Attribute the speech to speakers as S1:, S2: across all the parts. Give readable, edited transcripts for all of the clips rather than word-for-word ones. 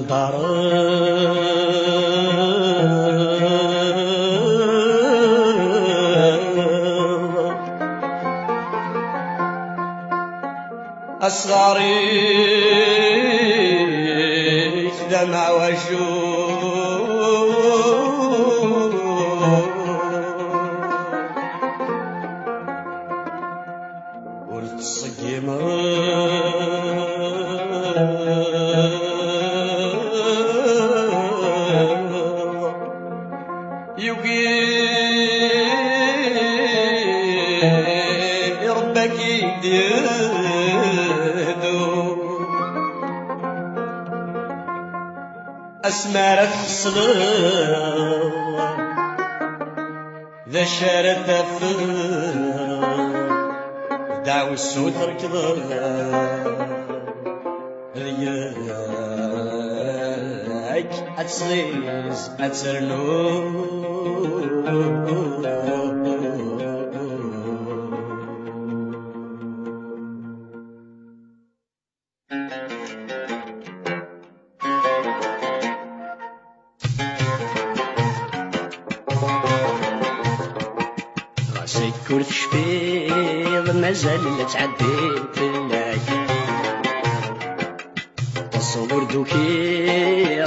S1: دار أصغاري دمع وشوق ورد الصقيمة يوقي ربك يديدو أسمارة تحصل ذا شارة تفل دعوة السود ركض رياك أتصيز أتسرنو كل تشفيض مازال لا تعدي فيك تصور دوكي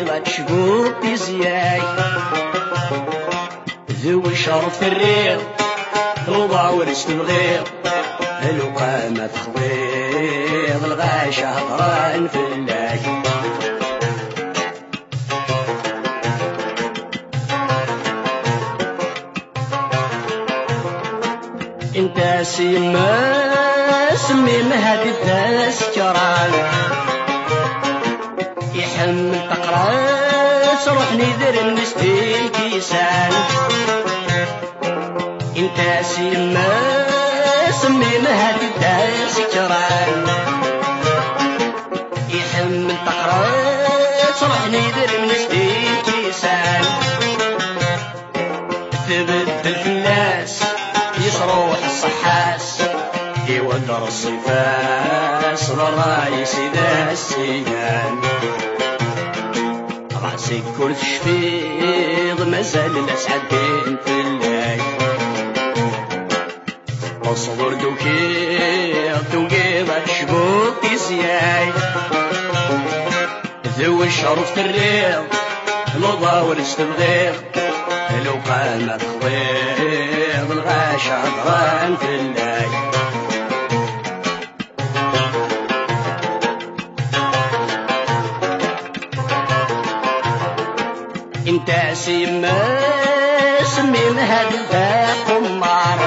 S1: غتشبوط بزياك ذو شرف الريض وضع ورث الغير الوقا ما تخبيض الغاشا هضران فيك انت سيما سميم هادي التسكران يحمل تقراس روح نذر النستي كيسان انت سيما سميم هادي التسكران يحمل تقراس روح نذر النستي كيسان تبدل في الناس يصروح الصحاس يودر الصفاس للرايس ذا السيان راسي كل تشفيض مازال الاسعدين في الليل اصبر دوكي غتشبوط يزياي ذو الشرف الريض لوضا ورث الغير لو قامت خضيض الغاشا هضران في الليل انت سيما سميم هاد القمار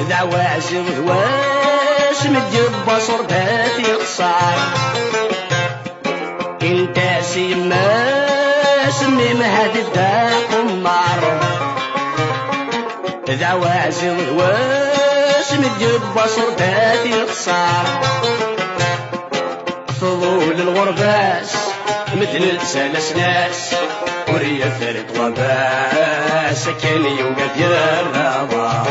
S1: ذا وازي وهواس مديب بصر ذات يخسر انت سيما سميم هادي قمار ذا وازي وهواس مديب بصر ذات يخسر فضول الغرباس مثل السلس ناس وريا فرد وباس كان يوقف يرضى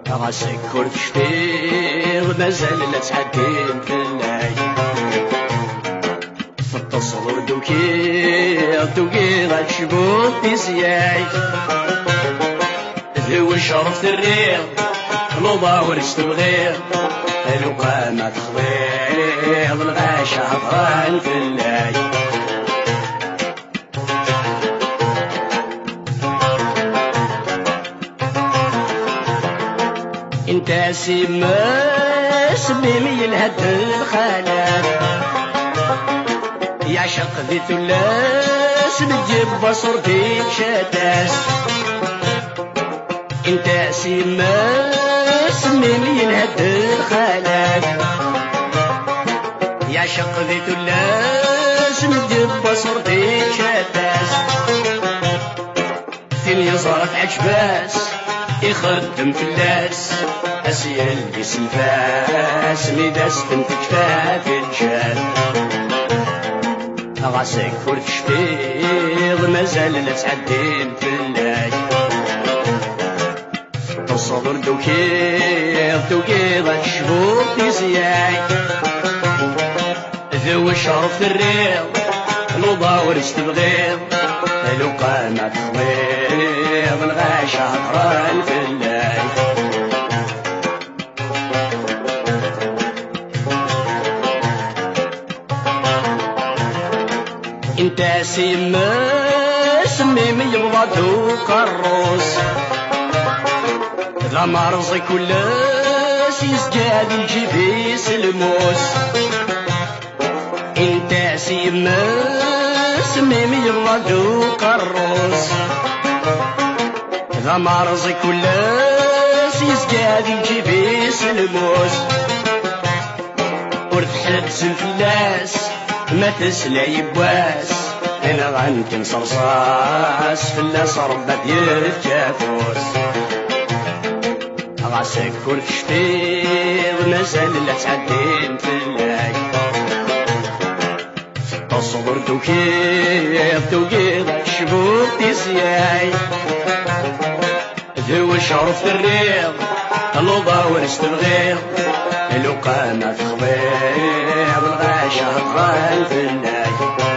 S1: راسك كل تشفيض مازال لا تعدين في الليل في التصور دوكي غتشبوط بزياي ذو شرف الريض لوضا ورث الغير الوقا ما تخبيض الغاشا هضران في الليل انت سيما سميمي الهد الخالات يعشق ذي ثلاث بتجيب بصر في شتاس انت سيما سميمي الهد الخالات يعشق ذي ثلاث بتجيب بصر في شتاس ثاني صارت عجباس يخدم فلاس اسيل بس الفاس ميداس تنتج فات الجال راسك كل تشفيض مازال لا تعدين في الليل تصبر دوكي غتشبوط يزياي ذو شرف الريض نوضة ورش تبغيض لو قامت تخويض الغاشة هطران في الليل انت سميم يبغض وقروس ذا مرزي كلاس يسجاد الجبيس الموس انت سميم يبغض وقروس ذا مرزي كلاس يسجاد الجبيس الموس ورد حدس الفلاس ما تسلى يبواس انا غنكن صرصاص فلاس ربا ديال الجافوس غاسك كل شفيض مازال لا تعدين في الليل تصبر توكيض شبوب تسياي ذو شرف الريض الوضا ورش تبغيض لو قامت خضيض الغاشة هطران في الليل